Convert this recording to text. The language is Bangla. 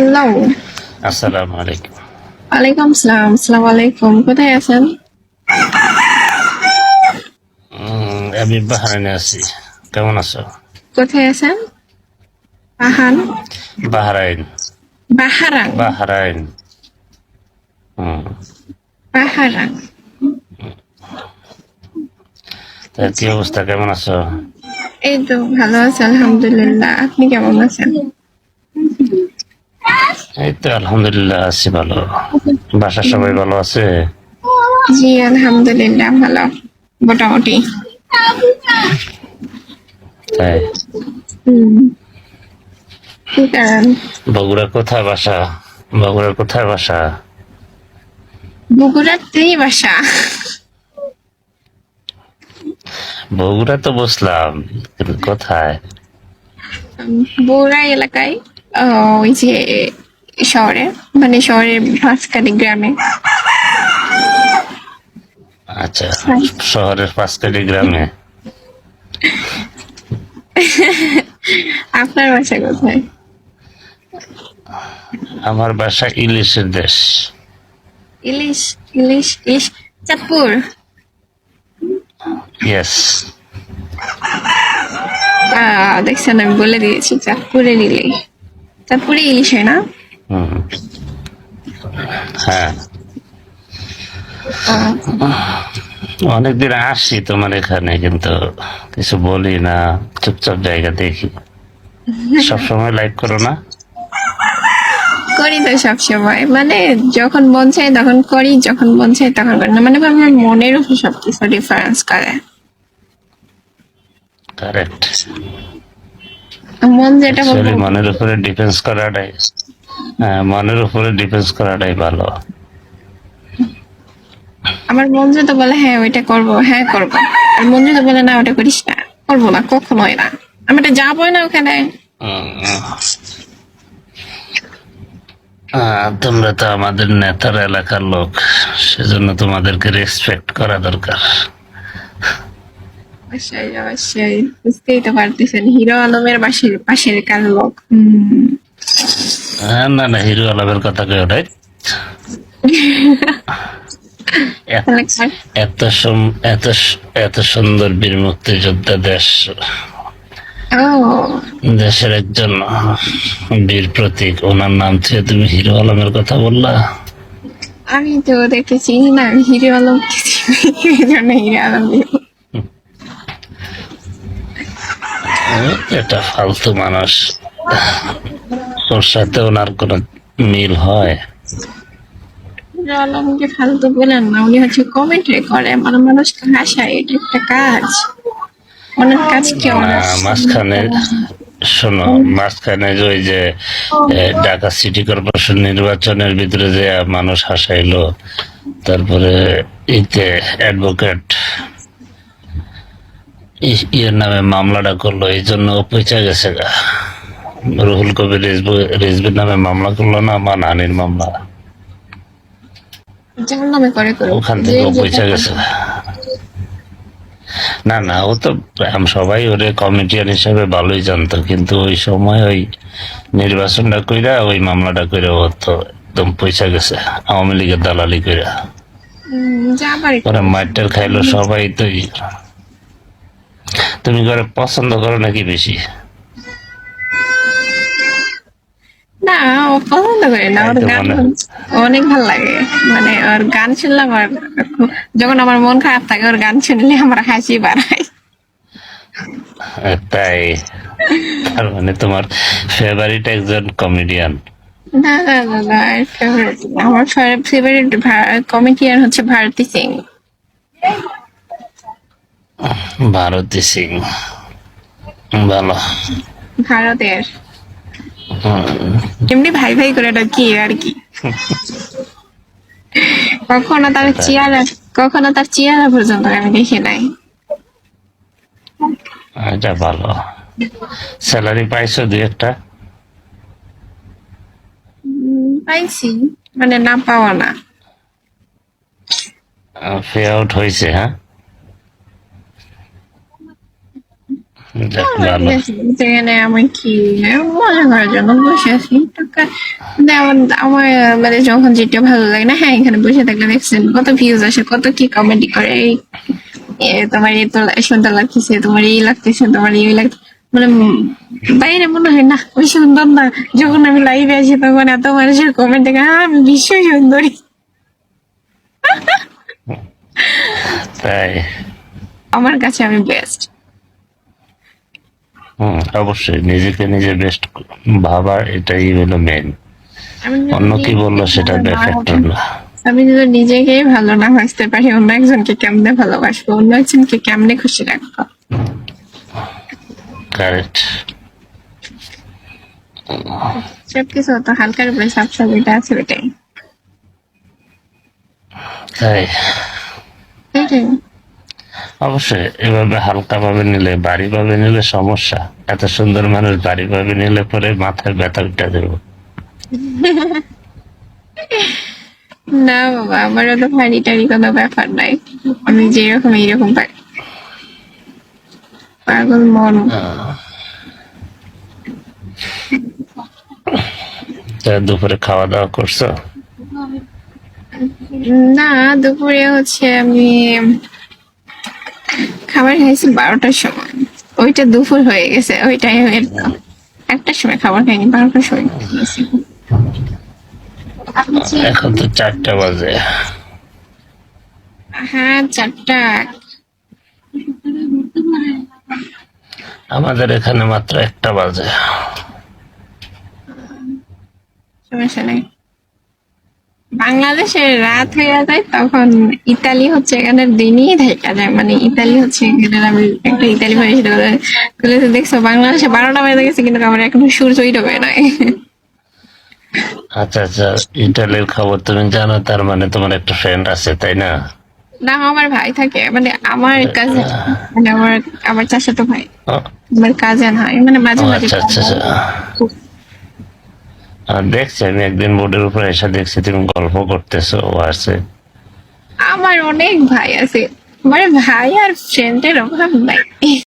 হ্যালো। আসসালামু আলাইকুম। ওয়ালাইকুম সালাম। আসসালামু আলাইকুম। কোথায় আছেন? আমি বাহারাইনে আছি। কেমন আছো? কোথায় আছেন? বাহান? বাহারাইন। বাহারাং? বাহারাইন। হুম। বাহারাং। তা কি অবস্থা, কেমন আছো? এই তো ভালো আছে আলহামদুলিল্লাহ। আপনি কেমন আছেন? এই তো আলহামদুলিল্লাহ আছি ভালো। বাসার সবাই ভালো আছে? জি আলহামদুলিল্লাহ ভালো মোটামুটি। তাই? হুম। কি করেন? বগুড়া কোথায় বাসা? বগুড়ার কোথায় বাসা? বগুড়াতেই বাসা। বগুড়া তো বুঝলাম, কিন্তু কোথায়? বগুড়া এলাকায় ওই যে শহরে, মানে শহরের ভাস্কারি গ্রামে। আচ্ছা, শহরের পাঁচকাঠি গ্রামে। আপনার বাসা কোথায়? আমার বাসা ইলিশের দেশ। ইলিশ? ইলিশ ইলিশ চাঁদপুর? ইয়েস। দেখছেন, আমি বলে দিয়েছি চাঁদপুরে ইলিশ। চাঁদপুরে ইলিশ হয় না? হুম। হ্যাঁ, অনেকদিন আসি তোমার এখানে, কিন্তু কিছু বলি না, চুপচাপ জায়গা দেখি। সবসময় লাইক করো না? করি তো সবসময়, মানে যখন মন চায় তখন করি, যখন মন চায় তখন করি না, মানে আমার মনের উপর সবকিছু ডিফারেন্স করে। কারেক্ট। মন যেটা বলবো। অ্যাকচুয়ালি মনের উপরে ডিপেন্স করাটাই, হ্যাঁ, মনের উপরে ডিপেন্স করাটাই ভালো। আমার মন যেটা বলে হ্যাঁ ওইটা করবো, হ্যাঁ করবো। আর মন যেটা বলে না ওটা করিস না, করবো না, কখনোই না, আমি এটা যাবোই না ওখানে। তোমরা তো আমাদের নেতার এলাকার লোক, সেজন্য তোমাদেরকে রেসপেক্ট করা দরকার। অবশ্যই অবশ্যই, বুঝতেই তো পারতেছেন হিরো আলমের পাশের পাশের কার লোক। না না, হিরো আলমের কথা কেউ নাই। তাহলে এত এত এত সুন্দর বীর মুক্তিযোদ্ধা দেশ, ও, দেশের একজন বীর প্রতীক, ওনার নাম থেকে তুমি হিরো আলমের কথা বললা। আমি তো ওদেরকে চিনি না, আমি হিরো আলমকে চিনি, এই জন্য হিরো আলম দিব। এটা ফালতু মানুষ, ওর সাথে ওনার কোনো মিল হয়? হিরো আলমকে ফালতু বলেন না, উনি হচ্ছে কমেন্ট্রি করে, মানে মানুষকে হাসায়, এটা একটা কাজ। অনেক কাজ কেউ না, মাঝখানে শোনো, মাঝখানে যে ওই যে ঢাকা সিটি কর্পোরেশন নির্বাচনের ভিতরে যে মানুষ হাসাইলো, তারপরে ইতে অ্যাডভোকেট ইয়ের নামে মামলাটা করলো, এই জন্য পৌঁছে গেছে গা। রুহুল কবির রিজভির নামে মামলা করলো না, মানহানির মামলা, যার নামে করে করে ওখান যে থেকে ও যেটা পৌঁছে গেছে। না না, ও তো সবাই ওরে কমিটিয়ান হিসেবে ভালোই জানতো, কিন্তু ওই সময় ওই নির্বাচনটা কইরা ওই মামলাটা কইরা ও তো একদম পয়সা গেছে, আওয়ামী লীগের দালালি কইরা। যা পারে ওরা মাইটার খাইলো সবাই তো। তুমি করে পছন্দ করো নাকি বেশি? না, ও পছন্দ করে না, তাই ওর তো গান মনে, অনেক ভালো লাগে। মানে ওর গান শুনলাম, আর যখন আমার মন খারাপ থাকে ওর গান শুনলে আমার হাসি বাড়ায়। তাই? তার মানে তোমার ফেভারিট একজন কমেডিয়ান? না না না না, ফেভারিট আমার ফেভারিট কমেডিয়ান হচ্ছে ভারতী সিং। ভারতী সিং ভালো। ভারতের হুম, এমনি ভাই ভাই করে ডাকি আর কি। কখনো তার তাই? চেয়ারা, কখনো তার চেয়ারা পর্যন্ত আমি দেখি নাই। এটা ভালো। স্যালারি পাইছো দুই একটা? পাইছি, মানে না পাওয়া না। পে আউট হয়েছে? হ্যাঁ, যাক ভালো। যেখানে আমি কি মজা করার জন্য বসে আছি মানে আমার মানে যখন যেটা ভালো লাগে না, হ্যাঁ এখানে বসে থাকলে দেখছেন কত ভিউজ আসে, কত কি কমেডি করে, তোমার এই তো সুন্দর লাগতেছে, তোমার এই লাগতেছে, তোমার এই লাগতেছে, মানে বাইরে মনে হয় না ওই সুন্দর না। যখন আমি লাইভে আসি তখন এত মানুষের কমেন্ট দেখে আমি বিশ্ব সুন্দরী। তাই আমার কাছে আমি বেস্ট। অবশ্যই নিজেকে নিজে বেস্ট ভাবা, এটাই হলো মেন। আমি যদি অন্য কি বললো নিজেকে সেটা ভালো না ফ্যাক্টর হবে- না। আমি যদি নিজেকেই ভালো না বাসতে পারি, অন্য একজনকে কেমনে ভালোবাসবো, অন্য একজনকে কেমনে খুশি রাখবো? কারেক্ট। সবকিছু তো হালকার উপরে সাবসব এটা আছে ওটাই। তাই এটাই। অবশ্যই এভাবে হালকা ভাবে নিলে, ভারী ভাবে নিলে সমস্যা। এত সুন্দর মানুষ ভারী ভাবে নিলে পরে মাথায় ব্যথা উঠা দেবো। না বাবা, আমারও তো ভারী টারি কোনো ব্যাপার নাই, আমি যেরকম এইরকম পারি। পাগল মন। তা দুপুরে খাওয়া দাওয়া করছো? না, দুপুরে হচ্ছে আমি খাবার খাইছি 12টার সময়, ওইটা দুপুর হয়ে গেছে, ওই টাইমের একটার সময় খাবার খাইনি, 12টার সময় খেয়েছি। এখন তো 4টা বাজে। হ্যাঁ 4টা। আমাদের এখানে মাত্র 1টা বাজে। সমস্যা নেই, বাংলাদেশে রাত হয়ে যায় তখন ইতালি হচ্ছে এখানের দিনই দেখা যায়, মানে ইতালি হচ্ছে এখানের, আমি একটা ইতালি ভাই সেটা বলেছে, দেখছো বাংলাদেশে 12টা বেজে গেছে কিন্তু আমার এখনো সূর্যই ডোবে নাই। আচ্ছা আচ্ছা, ইটালির খবর তুমি জানো, তার মানে তোমার একটা ফ্রেন্ড আছে তাই না? না, আমার ভাই থাকে, মানে আমার কাজিন, মানে আমার আমার চাচাতো ভাই, ও আমার কাজিন হয়, মানে মাঝে ও, মাঝে। আচ্ছা আচ্ছা আচ্ছা। দেখছি আমি একদিন বোর্ডের উপর এসে দেখছি তুমি গল্প করতেছো, ও আছে। আমার অনেক ভাই আছে, আমার ভাই আর ফ্রেন্ডের অভাব নাই।